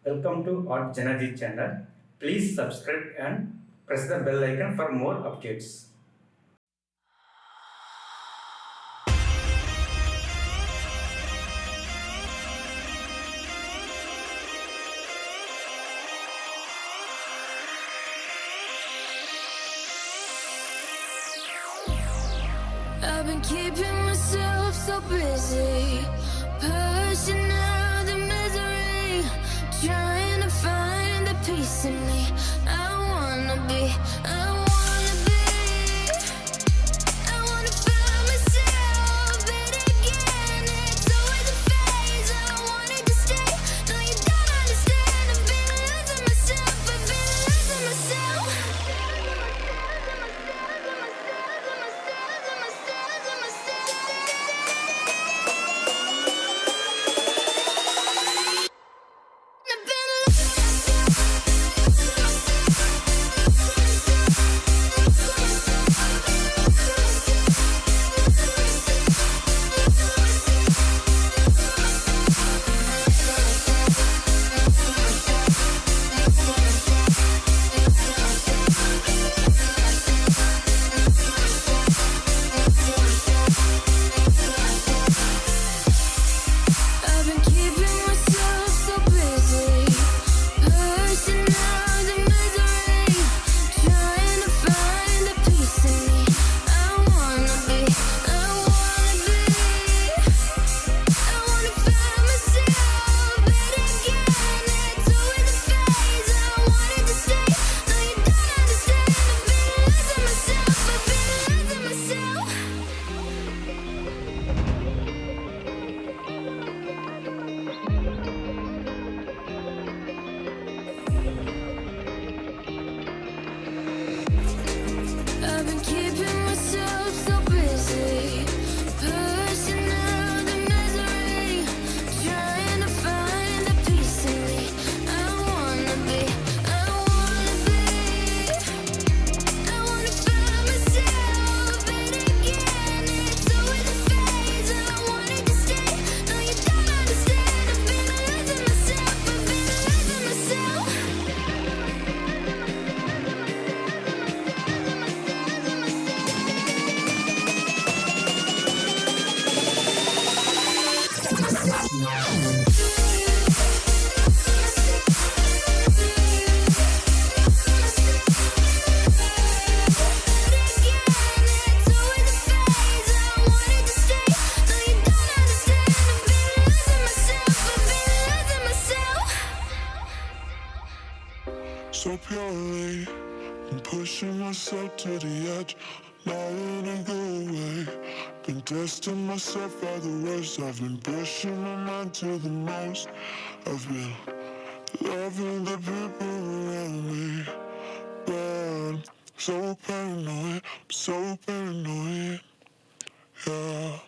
Welcome to artjanag channel. Please subscribe and press the bell icon for more updates. I've been keeping myself so busy, pushing out the misery, trying to find the peace in me. I wanna be I wanna find myself, but again, it's always a phase. I wanted to stay, no you don't understand. I've been losing myself, I've been losing myself. I've been keeping myself so busy, pushing out the misery, trying to find the peace in me. I wanna find myself, but again, it's always a phase. I wanted to stay, no you don't understand. I've been losing myself, I've been losing myself. So purely, I'm pushing myself to the edge, not letting go away. Been testing myself by the worst. I've been pushing my mind to the most. I've been loving the people around me, but I'm so paranoid, yeah.